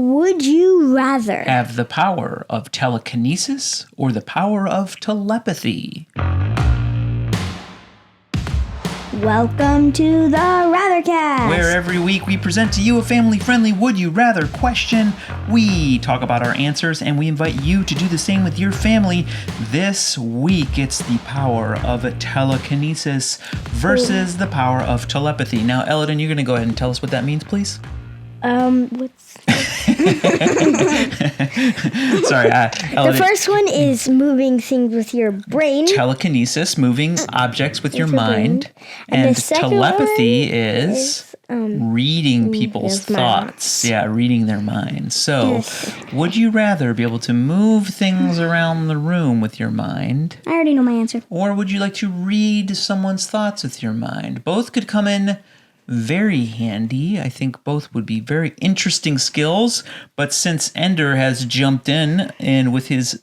Would you rather have the power of telekinesis or the power of telepathy? Welcome to the Rathercast, where every week we present to you a family-friendly Would You Rather question. We talk about our answers and we invite you to do the same with your family. This week it's the power of telekinesis versus the power of telepathy. Now, Eldon, you're going to go ahead and tell us what that means, please? Sorry, the first one is moving things with your brain. Telekinesis, moving objects with your mind. And the second telepathy one is reading people's thoughts. Yeah, reading their minds. So, Yes. would you rather be able to move things around the room with your mind? I already know my answer. Or would you like to read someone's thoughts with your mind? Both could come in very handy. I think both would be very interesting skills. But since Ender has jumped in and with his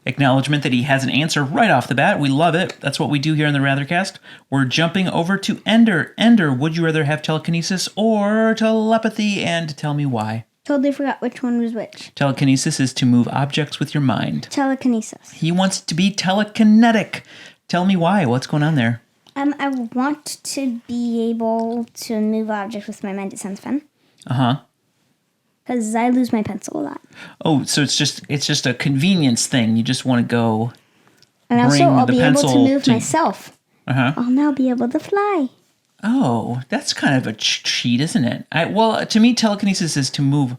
acknowledgement that he has an answer right off the bat, we love it. That's what we do here in the Rathercast. We're jumping over to Ender. Ender, would you rather have telekinesis or telepathy? And tell me why. Totally forgot which one was which. Telekinesis is to move objects with your mind. Telekinesis. He wants to be telekinetic. Tell me why. What's going on there? I want to be able to move objects with my mind. It sounds fun. Uh-huh. Because I lose my pencil a lot. Oh, so it's just a convenience thing. You just want to go. And also, bring I'll the be able to pencil move to- myself. Uh-huh. I'll now be able to fly. Oh, that's kind of a cheat, isn't it? Well, to me, telekinesis is to move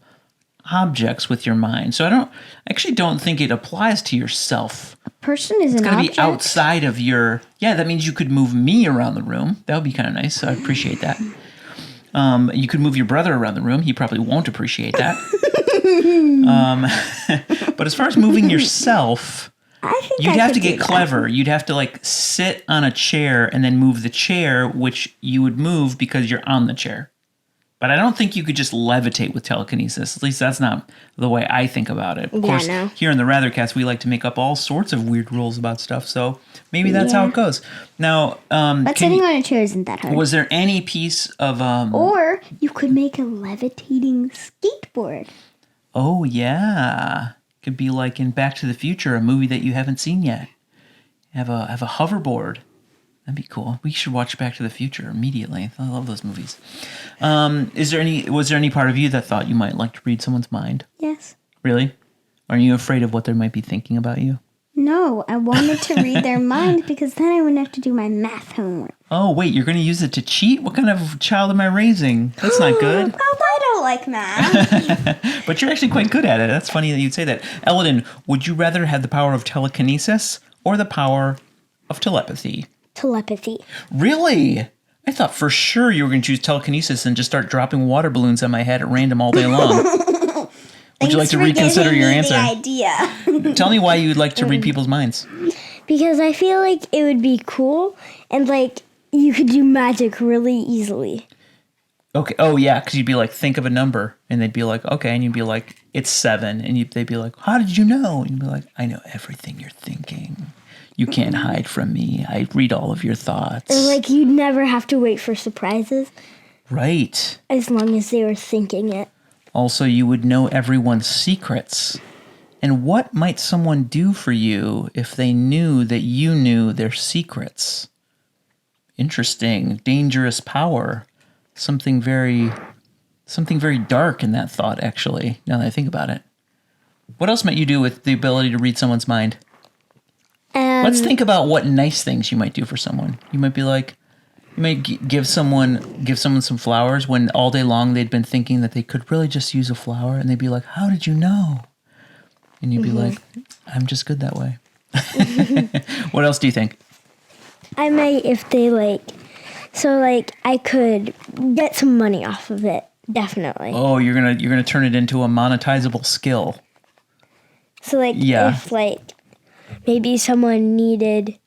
objects with your mind. So I actually don't think it applies to yourself. A person is It's an got to object. be outside of your. Yeah, that means you could move me around the room. That would be kind of nice. I appreciate that. You could move your brother around the room. He probably won't appreciate that. But as far as moving yourself, I think you'd I have could to do get that. clever. You'd have to sit on a chair and then move the chair, which you would move because you're on the chair. But I don't think you could just levitate with telekinesis. At least that's not the way I think about it. Of course, no. here in the Rathercast, we like to make up all sorts of weird rules about stuff. So maybe that's how it goes. Now, But sitting on a chair isn't that hard. was there any piece of Or you could make a levitating skateboard. Oh yeah, could be like in Back to the Future, a movie that you haven't seen yet. Have a hoverboard. That'd be cool. We should watch Back to the Future immediately. I love those movies. Was there any part of you that thought you might like to read someone's mind? Yes. Really? Are you afraid of what they might be thinking about you? No, I wanted to read their minds because then I wouldn't have to do my math homework. Oh, wait, you're going to use it to cheat? What kind of child am I raising? That's not good. Oh, I don't like math. But you're actually quite good at it. That's funny that you'd say that. Eldon, would you rather have the power of telekinesis or the power of telepathy? Telepathy. Really? I thought for sure you were going to choose telekinesis and just start dropping water balloons on my head at random all day long. Would you like to reconsider your answer? The idea. Tell me why you would like to read people's minds. Because I feel like it would be cool and you could do magic really easily. Okay. Oh, yeah, because you'd be like, think of a number. And they'd be like, okay. And you'd be like, it's 7. And they'd be like, how did you know? And you'd be like, I know everything you're thinking. You can't hide from me. I read all of your thoughts. Or you'd never have to wait for surprises. Right. As long as they were thinking it. Also, you would know everyone's secrets. And what might someone do for you if they knew that you knew their secrets? Interesting. Dangerous power. Something very dark in that thought, actually, now that I think about it. What else might you do with the ability to read someone's mind? Let's think about what nice things you might do for someone. You might be like, you might give someone some flowers when all day long they'd been thinking that they could really just use a flower, and they'd be like, how did you know? And you'd be like, I'm just good that way. What else do you think? I might if they I could get some money off of it, definitely. Oh, you're gonna turn it into a monetizable skill. So if maybe someone needed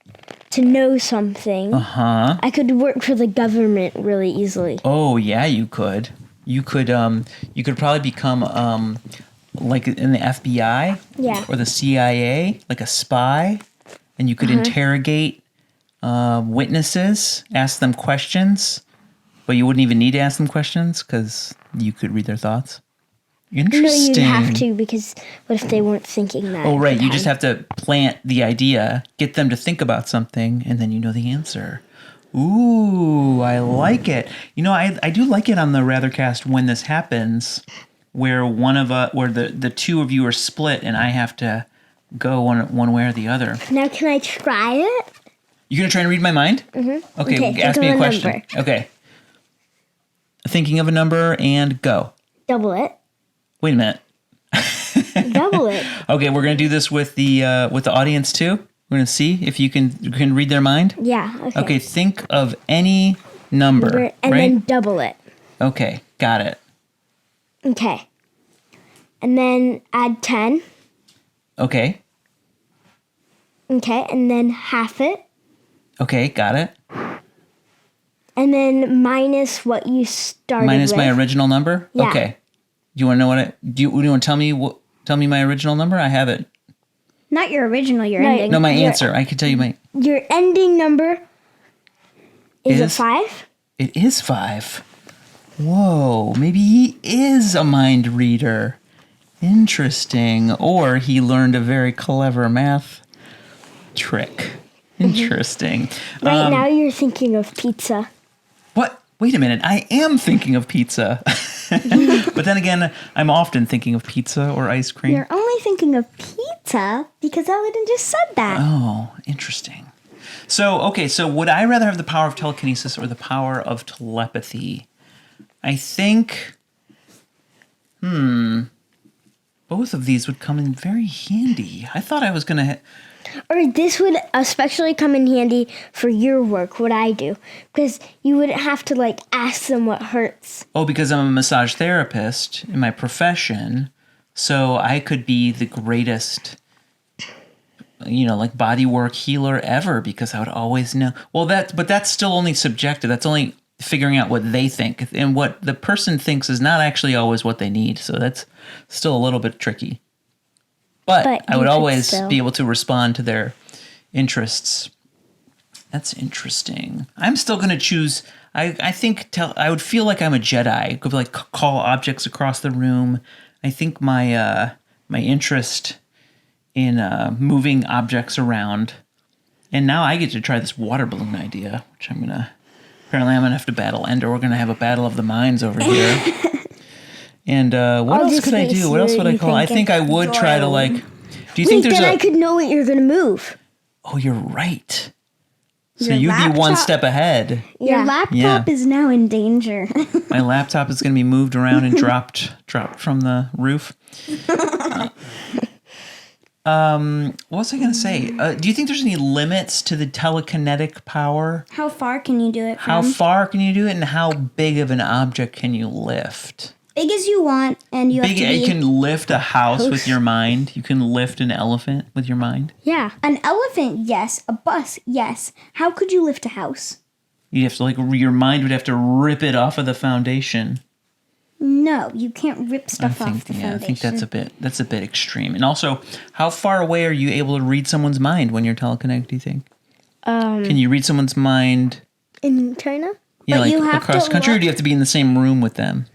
to know something, I could work for the government really easily. Oh yeah, you could. You could probably become like in the FBI or the CIA, like a spy, and you could interrogate witnesses, ask them questions, but you wouldn't even need to ask them questions because you could read their thoughts. Interesting. No, you have to, because what if they weren't thinking that? Oh, right. You just have to plant the idea, get them to think about something, and then you know the answer. Ooh, I like it. I do like it on the Rathercast when this happens, where where the two of you are split, and I have to go one way or the other. Now, can I try it? You gonna try and read my mind? Mm-hmm. Okay, ask me a question. Number. Okay. Thinking of a number and go. Double it. Wait a minute. Double it. Okay, we're gonna do this with the audience too. We're gonna see if you can read their mind. Yeah. Okay. Okay. Think of any number and then double it. Okay, got it. Okay. And then add 10. Okay. Okay, and then half it. Okay, got it. And then minus what you started minus with. My original number? Yeah. Okay. Do you want to know do you want to tell me my original number? I have it. Not your original, your ending. No, my answer. I can tell you my... Your ending number is a 5? It is 5. Whoa, maybe he is a mind reader. Interesting. Or he learned a very clever math trick. Interesting. Right now you're thinking of pizza. What? Wait a minute. I am thinking of pizza. But then again, I'm often thinking of pizza or ice cream. You're only thinking of pizza because Aladdin just said that. Oh, interesting. So would I rather have the power of telekinesis or the power of telepathy? I think, both of these would come in very handy. I thought I was going to... Or this would especially come in handy for your work, what I do. Because you wouldn't have to, ask them what hurts. Oh, because I'm a massage therapist in my profession, so I could be the greatest, bodywork healer ever because I would always know. Well, but that's still only subjective. That's only figuring out what they think. And what the person thinks is not actually always what they need, so that's still a little bit tricky. But I would always be able to respond to their interests. That's interesting. I'm still going to choose... I think I would feel like I'm a Jedi. I could call objects across the room. I think my interest in moving objects around. And now I get to try this water balloon idea, which apparently I'm going to have to battle Ender. We're going to have a battle of the minds over here. And what else could I do? What else would I call? I think I would try to do you think there's I could know what you're going to move. Oh, you're right. So you'd be one step ahead. Your laptop is now in danger. My laptop is going to be moved around and dropped from the roof. What was I going to say? Do you think there's any limits to the telekinetic power? How far can you do it from? How far can you do it, and how big of an object can you lift? Big as you want, and you have to be... You can lift a house with your mind. You can lift an elephant with your mind. Yeah. An elephant, yes. A bus, yes. How could you lift a house? You have to your mind would have to rip it off of the foundation. No, you can't rip stuff off the foundation. I think that's a bit extreme. And also, how far away are you able to read someone's mind when you're telekinetic, do you think? Can you read someone's mind in China? Yeah, across the country, or do you have to be in the same room with them?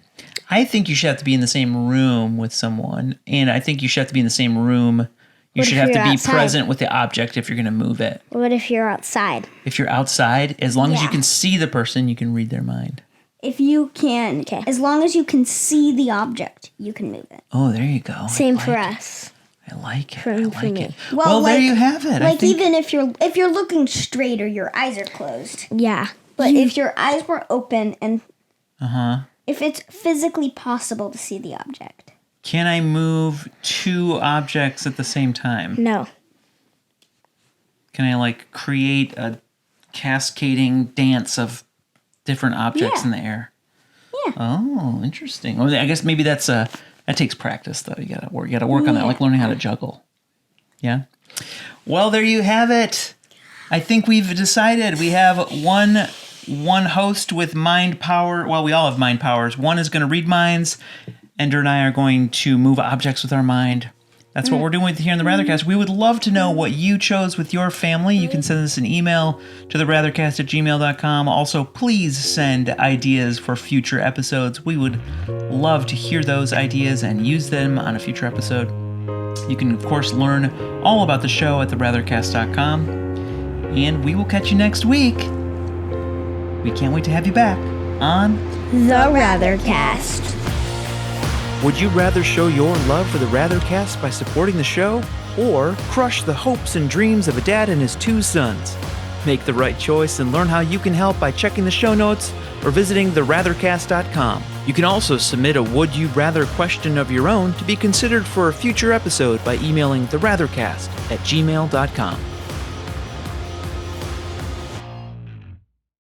I think you should have to be in the same room with someone, and I think you should have to be in the same room. You should have to be present with the object if you're going to move it. What if you're outside? If you're outside, as long as you can see the person, you can read their mind. If you can, as long as you can see the object, you can move it. Oh, there you go. Same for us. I like it. Well, there you have it. Even if you're looking straight or your eyes are closed. Yeah. But if your eyes were open and if it's physically possible to see the object. Can I move two objects at the same time? No. Can I create a cascading dance of different objects in the air? Yeah. Oh, interesting. Well, I guess maybe that takes practice though. You gotta work on that, like learning how to juggle. Yeah. Well, there you have it. I think we've decided we have one host with mind power. Well, we all have mind powers. One is going to read minds. Ender and I are going to move objects with our mind. That's what we're doing with here in the Rathercast. We would love to know what you chose with your family. You can send us an email to TheRathercast@gmail.com. Also, please send ideas for future episodes. We would love to hear those ideas and use them on a future episode. You can, of course, learn all about the show at TheRathercast.com. And we will catch you next week. We can't wait to have you back on The Rathercast. Would you rather show your love for the Rathercast by supporting the show, or crush the hopes and dreams of a dad and his 2 sons? Make the right choice and learn how you can help by checking the show notes or visiting TheRathercast.com. You can also submit a Would You Rather question of your own to be considered for a future episode by emailing TheRathercast@gmail.com.